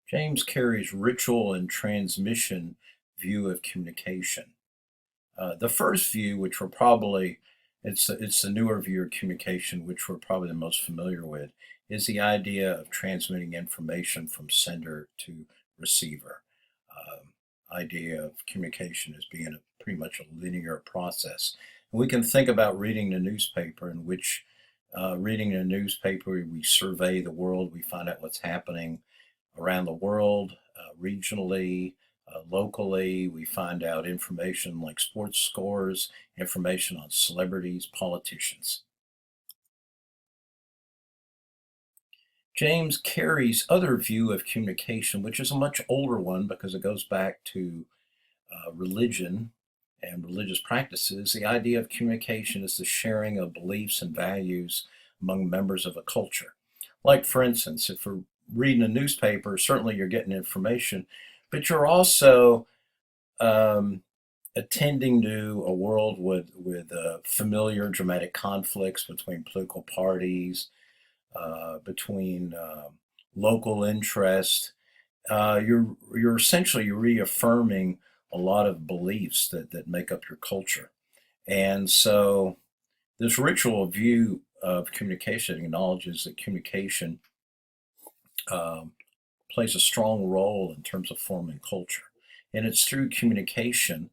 James Carey's ritual and transmission view of communication. The first view, which we're probably it's the newer view of communication, which we're probably the most familiar with, is the idea of transmitting information from sender to receiver. Idea of communication as being pretty much a linear process. And we can think about reading the newspaper, in which reading a newspaper, we survey the world, we find out what's happening around the world, regionally, locally. We find out information like sports scores, information on celebrities, politicians. James Carey's other view of communication, which is a much older one because it goes back to religion and religious practices, the idea of communication is the sharing of beliefs and values among members of a culture. Like, for instance, if we're reading a newspaper, certainly you're getting information, but you're also um, attending to a world with familiar dramatic conflicts between political parties, between local interest. You're essentially reaffirming a lot of beliefs that make up your culture. And so this ritual view of communication acknowledges that communication um, plays a strong role in terms of forming culture. And it's through communication,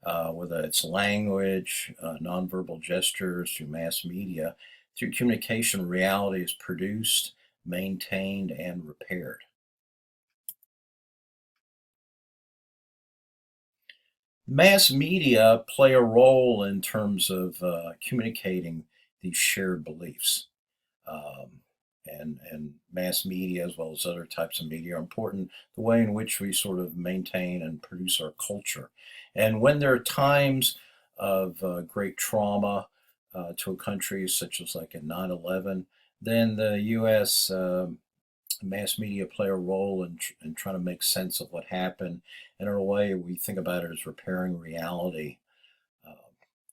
whether it's language, nonverbal gestures, through mass media, through communication, reality is produced, maintained, and repaired. Mass media play a role in terms of communicating these shared beliefs. Um, and mass media, as well as other types of media, are important. The way in which we sort of maintain and produce our culture. And when there are times of great trauma to a country, such as like in 9/11, then the U.S. Mass media play a role in trying to make sense of what happened. And in a way, we think about it as repairing reality. Uh,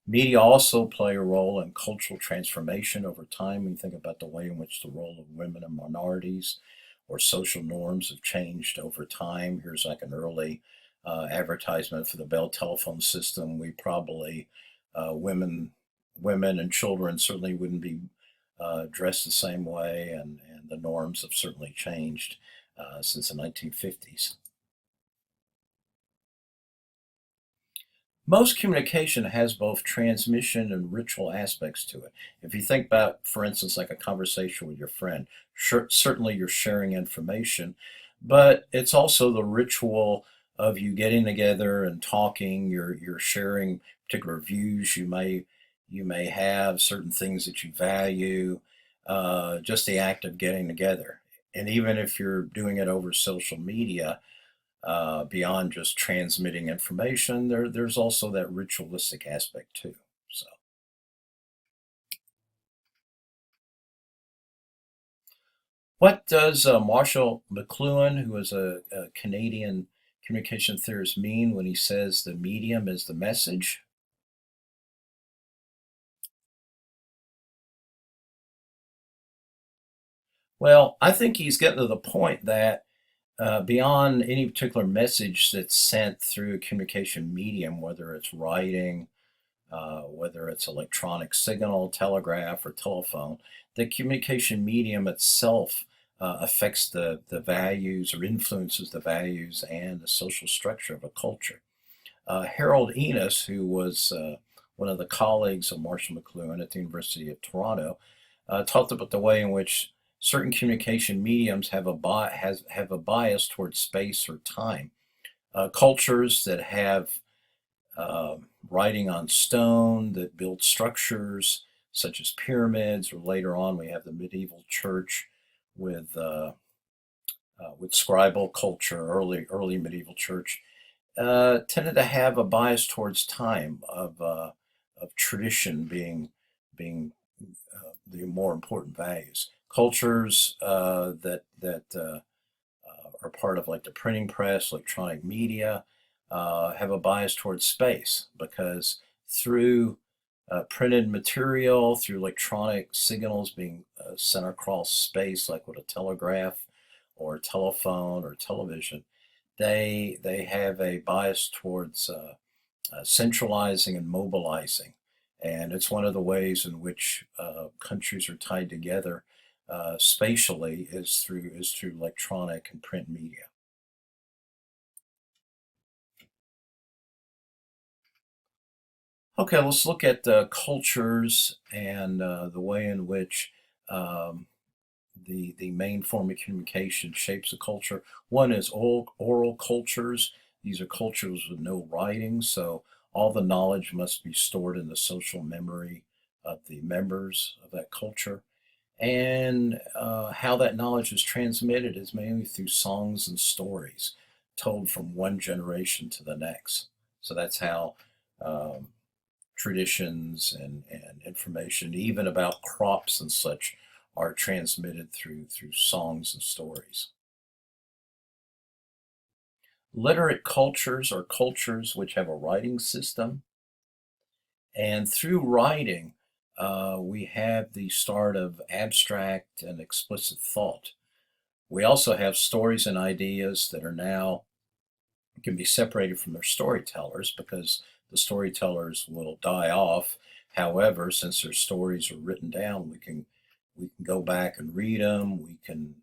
Media also play a role in cultural transformation over time. We think about the way in which the role of women and minorities or social norms have changed over time. Here's like an early advertisement for the Bell telephone system. We probably women and children certainly wouldn't be dressed the same way, and the norms have certainly changed since the 1950s. Most communication has both transmission and ritual aspects to it. If you think about, for instance, like a conversation with your friend, sure, certainly you're sharing information, but it's also the ritual of you getting together and talking. You're sharing particular views you may have, certain things that you value. Just the act of getting together, and even if you're doing it over social media, beyond just transmitting information, there's also that ritualistic aspect too. So, what does Marshall McLuhan, who is a Canadian communication theorist, mean when he says the medium is the message? Well, I think he's getting to the point that beyond any particular message that's sent through a communication medium, whether it's writing, whether it's electronic signal, telegraph, or telephone, the communication medium itself affects the values or influences the values and the social structure of a culture. Harold Enos, who was one of the colleagues of Marshall McLuhan at the University of Toronto, talked about the way in which certain communication mediums have a bias towards space or time. Cultures that have uh, writing on stone that build structures such as pyramids, or later on we have the medieval church with scribal culture, early medieval church, tended to have a bias towards time of tradition being the more important values. Cultures that are part of like the printing press, electronic media, have a bias towards space because through printed material, through electronic signals being sent across space, like with a telegraph or telephone or television, they have a bias towards centralizing and mobilizing. And it's one of the ways in which countries are tied together spatially is through electronic and print media. Okay, let's look at cultures and the way in which um, the main form of communication shapes a culture. One is oral cultures. These are cultures with no writing, so all the knowledge must be stored in the social memory of the members of that culture. And how that knowledge is transmitted is mainly through songs and stories told from one generation to the next. So that's how um, traditions and information, even about crops and such, are transmitted through songs and stories. Literate cultures are cultures which have a writing system, and through writing, we have the start of abstract and explicit thought. We also have stories and ideas that are now can be separated from their storytellers because the storytellers will die off. However, since their stories are written down, we can go back and read them. We can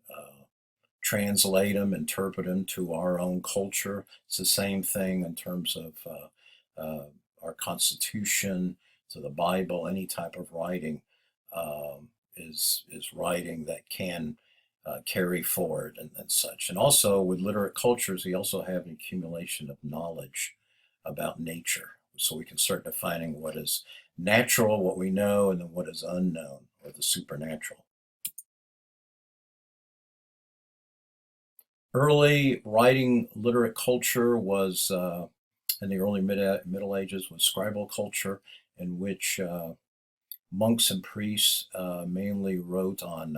translate them, interpret them to our own culture. It's the same thing in terms of our Constitution, to the Bible. Any type of writing is writing that can carry forward and such. And also with literate cultures, we also have an accumulation of knowledge about nature. So we can start defining what is natural, what we know, and then what is unknown or the supernatural. Early writing literate culture was in the early Middle Ages was scribal culture, in which monks and priests mainly wrote on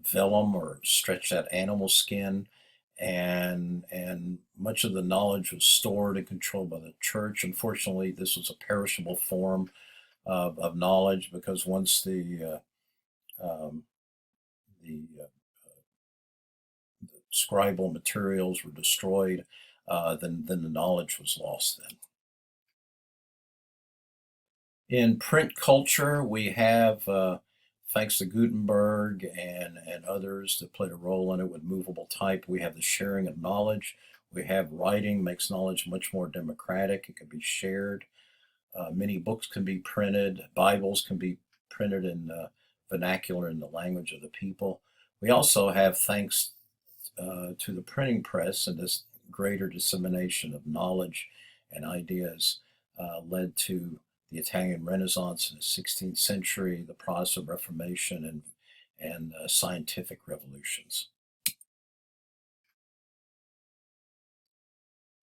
vellum or stretched out animal skin, and much of the knowledge was stored and controlled by the church. Unfortunately, this was a perishable form of knowledge because once the scribal materials were destroyed, then the knowledge was lost. Then in print culture, we have, thanks to Gutenberg and others that played a role in it with movable type, we have the sharing of knowledge. We have writing makes knowledge much more democratic. It can be shared. Many books can be printed. Bibles can be printed in vernacular in the language of the people. We also have, thanks to the printing press and this greater dissemination of knowledge and ideas, led to the Italian Renaissance in the 16th century, the Protestant Reformation, and scientific revolutions.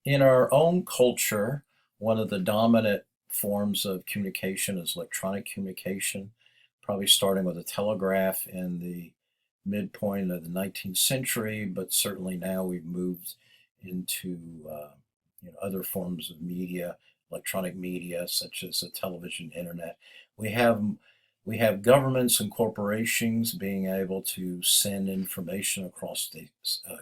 In our own culture, one of the dominant forms of communication is electronic communication, probably starting with the telegraph in the midpoint of the 19th century, but certainly now we've moved into other forms of media, electronic media such as the television, internet. We have we have governments and corporations being able to send information across the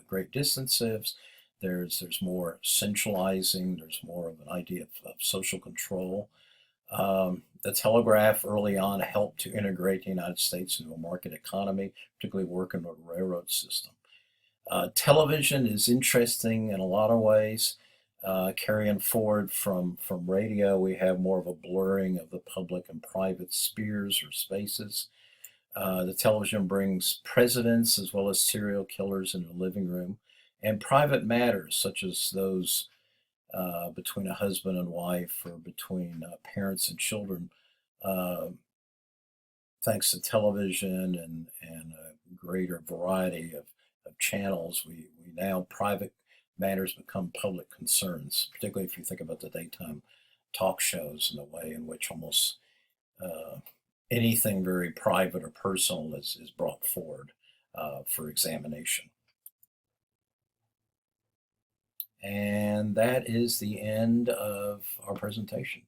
great distances. There's more centralizing. There's more of an idea of social control. The telegraph early on helped to integrate the United States into a market economy, particularly working with the railroad system. Television is interesting in a lot of ways. Carrying forward from radio, we have more of a blurring of the public and private spheres or spaces. The television brings presidents as well as serial killers into the living room, and private matters such as those between a husband and wife or between parents and children. Uh, Thanks to television and a greater variety of channels, we now private matters become public concerns, particularly if you think about the daytime talk shows and the way in which almost uh, anything very private or personal is brought forward for examination. And that is the end of our presentation.